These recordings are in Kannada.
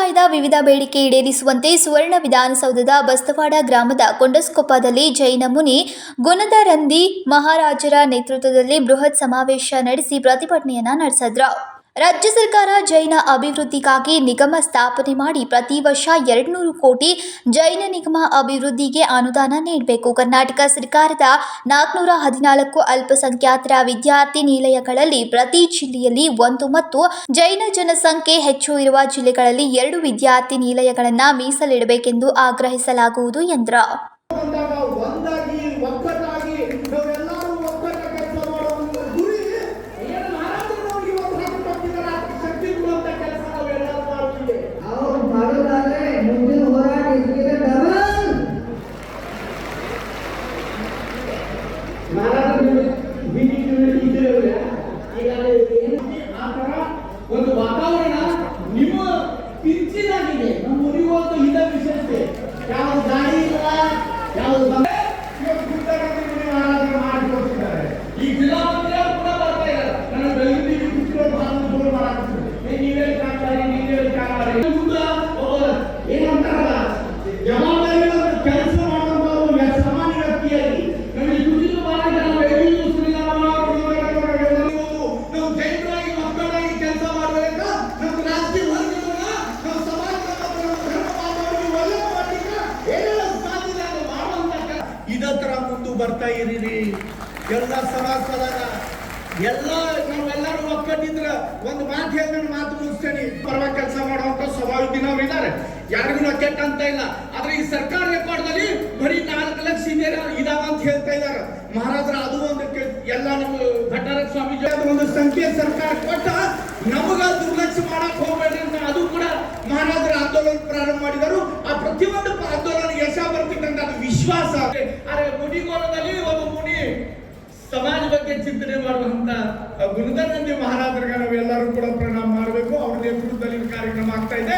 ಸಮುದಾಯದ ವಿವಿಧ ಬೇಡಿಕೆ ಈಡೇರಿಸುವಂತೆ ಸುವರ್ಣ ವಿಧಾನಸೌಧದ ಬಸ್ತವಾಡ ಗ್ರಾಮದ ಕೊಂಡಸ್ಕೊಪ್ಪದಲ್ಲಿ ಜೈನ ಮುನಿ ಗುಣದರಂದಿ ಮಹಾರಾಜರ ನೇತೃತ್ವದಲ್ಲಿ ಬೃಹತ್ ಸಮಾವೇಶ ನಡೆಸಿ ಪ್ರತಿಭಟನೆಯನ್ನ ನಡೆಸಿದ್ರು. ರಾಜ್ಯ ಸರ್ಕಾರ ಜೈನ ಅಭಿವೃದ್ಧಿಗಾಗಿ ನಿಗಮ ಸ್ಥಾಪನೆ ಮಾಡಿ ಪ್ರತಿ ವರ್ಷ 200 ಕೋಟಿ ಜೈನ ನಿಗಮ ಅಭಿವೃದ್ಧಿಗೆ ಅನುದಾನ ನೀಡಬೇಕು. ಕರ್ನಾಟಕ ಸರ್ಕಾರದ 414 ಅಲ್ಪಸಂಖ್ಯಾತರ ವಿದ್ಯಾರ್ಥಿ ನಿಲಯಗಳಲ್ಲಿ ಪ್ರತಿ ಜಿಲ್ಲೆಯಲ್ಲಿ 1 ಮತ್ತು ಜೈನ ಜನಸಂಖ್ಯೆ ಹೆಚ್ಚು ಇರುವ ಜಿಲ್ಲೆಗಳಲ್ಲಿ 2 ವಿದ್ಯಾರ್ಥಿ ನಿಲಯಗಳನ್ನು ಮೀಸಲಿಡಬೇಕೆಂದು ಆಗ್ರಹಿಸಲಾಗುವುದು ಎಂದರು. ಒಂದು ವಾತಾವರಣ ನಿಮ್ಮ ಪಿಂಚಿನಾಗಿದೆ. ನಮ್ಮ ಊರಿಗೊಂದು ಇದ ವಿಶೇಷತೆ ಯಾವ ದಾರಿ ಇಲ್ಲ, ಯಾವ ಮಾಡಿಕೊಡ್ತಿದ್ದಾರೆ. ಈ ಜಿಲ್ಲಾ ಮಂತ್ರಿ ಕೂಡ ಬರ್ತಾ ಇದ್ದಾರೆ. ನನ್ನ ಬೆಳಗ್ಗೆ ಕುತ್ಕೊಂಡು ಭಾಳ ಮಾಡಾಕ್ತಿದ್ದಾರೆ. ನೀವೇ ಕಾಣ್ತಾರೆ, ನೀವೇ ಕಾಣ್ತಾರೆ. ಏನಂತಾರಲ್ಲ, ಜವಾಬ್ದಾರಿಗಳನ್ನು ಕೆಲಸ ಮಾಡುವಂತವರು ಸಾಮಾನ್ಯ ವ್ಯಕ್ತಿಯಾಗಿ ನಮಗೆ ದುಡಿದು ಮಾರಾಟ ಇದತ್ರ ಮುಂದೆ ಬರ್ತಾ ಇರೀರಿ. ಎಲ್ಲ ಸಮಾಜದಾಗ ಎಲ್ಲ ನಾವೆಲ್ಲರೂ ಒಕ್ಕಟ್ಟಿದ್ರ ಒಂದು ಮಾತು ಹೇಳಿ ನಾನು ಮಾತು ಮುಗಿಸ್ತೇನೆ. ಪರವಾಗಿ ಕೆಲಸ ಮಾಡುವಂತ ಸ್ವಾಭಾವಿಕನವ್ರು ಇದ್ದಾರೆ, ಯಾರಿಗೂ ಕೆಟ್ಟ ಅಂತ ಇಲ್ಲ. ಆದ್ರೆ ಈ ಸರ್ಕಾರ ರೆಕಾರ್ಡ್ದಲ್ಲಿ ಬರೀ 4 ಲಕ್ಷ ಇದಾವ ಅಂತ ಹೇಳ್ತಾ ಇದ್ದಾರೆ ಮಹಾರಾಜರ. ಅದು ಒಂದು ಎಲ್ಲ ನಮ್ಮ ಭಟ್ಟಾರ ಸ್ವಾಮೀಜಿ ಅದು ಒಂದು ಸಂಖ್ಯೆ ಸರ್ಕಾರ ಕೊಟ್ಟ, ನಮಗ ದುರ್ಲಕ್ಷ್ಯ ಮಾಡಕ್ ಹೋಗ್ಬೇಡ್ರಿ ಅಂತ ಅದು ಕೂಡ ಮಹಾರಾಜರ ಆಂದೋಲನ ಪ್ರಾರಂಭ ಮಾಡಿದರು. ಆ ಪ್ರತಿಯೊಂದು ಆಂದೋಲನ ಯಶ ಬರ್ತಿದ್ದಂತ ಅದು ವಿಶ್ವಾಸ. ಆದ್ರೆ ಮುನಿಗೋಲದಲ್ಲಿ ಒಬ್ಬ ಮುನಿ ಸಮಾಜ ಬಗ್ಗೆ ಚಿಂತನೆ ಮಾಡುವಂತ ಗುಣದರಂದಿ ಮಹಾರಾಜರಿಗೆ ನಾವೆಲ್ಲರೂ ಕೂಡ ಪ್ರಣಾಮ ಮಾಡಬೇಕು. ಅವ್ರ ನೇತೃತ್ವದಲ್ಲಿ ಕಾರ್ಯಕ್ರಮ ಆಗ್ತಾ ಇದೆ.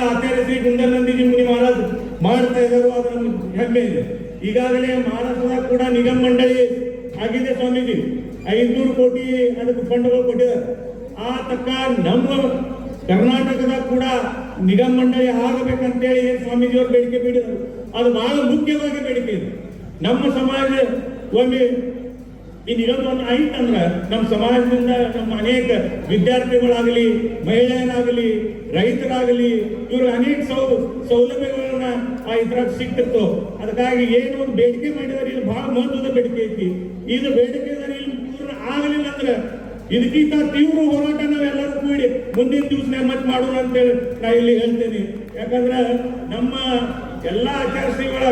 ಆಚಾರ್ಯ ಶ್ರೀ ಗುಂಡನಂದಿಜಿ ಮುನಿ ಮಹಾರಾಜ್ ಮಾಡ್ತಾ ಇದ್ದಾರೆ, ಅದು ನಮ್ಗೆ ಹೆಮ್ಮೆ ಇದೆ. ಈಗಾಗಲೇ ಮಹಾರಾಷ್ಟ್ರದ ಕೂಡ ನಿಗಮ ಮಂಡಳಿ ಆಗಿದೆ ಸ್ವಾಮೀಜಿ. 500 ಕೋಟಿ ಅದಕ್ಕೆ ಫಂಡ್ಗಳು ಕೊಟ್ಟಿದ್ದಾರೆ. ಆ ತಕ್ಕ ನಮ್ಮ ಕರ್ನಾಟಕದ ಕೂಡ ನಿಗಮ ಮಂಡಳಿ ಆಗಬೇಕಂತೇಳಿ ಸ್ವಾಮೀಜಿಯವರು ಬೇಡಿಕೆ ಬಿಡಿದರು. ಅದು ಬಹಳ ಮುಖ್ಯವಾಗಿ ಬೇಡಿಕೆ ಇದೆ. ನಮ್ಮ ಸಮಾಜ ಒಮ್ಮೆ ಈ ನಿಗಮ ಆಯ್ತು ಅಂದ್ರೆ ನಮ್ಮ ಸಮಾಜದಿಂದ ನಮ್ಮ ಅನೇಕ ವಿದ್ಯಾರ್ಥಿಗಳಾಗಲಿ, ಮಹಿಳೆಯರಾಗಲಿ, ರೈತರಾಗಲಿ, ಇವರು ಅನೇಕ ಸೌಲಭ್ಯಗಳನ್ನ ಇದ್ರಾಗ ಸಿಕ್ತಿತ್ತು. ಅದಕ್ಕಾಗಿ ಏನು ಒಂದು ಬೇಡಿಕೆ ಮಾಡಿದರೆ ಇದು ಬಹಳ ಮಹತ್ವದ ಬೇಡಿಕೆ ಐತಿ. ಇದು ಬೇಡಿಕೆ ಇಲ್ಲಿ ಪೂರ್ಣ ಆಗಲಿಲ್ಲ ಅಂದ್ರೆ ಇದಕ್ಕಿಂತ ತೀವ್ರ ಹೋರಾಟ ನಾವೆಲ್ಲರೂ ಕೂಡಿ ಮುಂದಿನ ದಿವಸ ಮತ್ತೆ ಮಾಡೋಣ ಅಂತೇಳಿ ನಾ ಇಲ್ಲಿ ಹೇಳ್ತೇನೆ. ಯಾಕಂದ್ರೆ ನಮ್ಮ ಎಲ್ಲ ಆಚಾರ್ಯಗಳ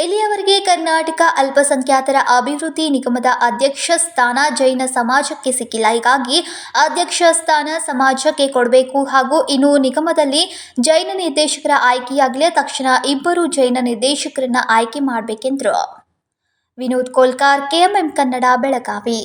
ಇಲ್ಲಿಯವರೆಗೆ ಕರ್ನಾಟಕ ಅಲ್ಪಸಂಖ್ಯಾತರ ಅಭಿವೃದ್ಧಿ ನಿಗಮದ ಅಧ್ಯಕ್ಷ ಸ್ಥಾನ ಜೈನ ಸಮಾಜಕ್ಕೆ ಸಿಕ್ಕಿಲ್ಲ. ಹೀಗಾಗಿ ಅಧ್ಯಕ್ಷ ಸ್ಥಾನ ಸಮಾಜಕ್ಕೆ ಕೊಡಬೇಕು ಹಾಗೂ ಇನ್ನು ನಿಗಮದಲ್ಲಿ ಜೈನ ನಿರ್ದೇಶಕರ ಆಯ್ಕೆಯಾಗಲಿ ತಕ್ಷಣ 2 ಜೈನ ನಿರ್ದೇಶಕರನ್ನ ಆಯ್ಕೆ ಮಾಡಬೇಕೆಂದರು. ವಿನೋದ್ ಕೋಲ್ಕಾರ್, KMM ಕನ್ನಡ, ಬೆಳಗಾವಿ.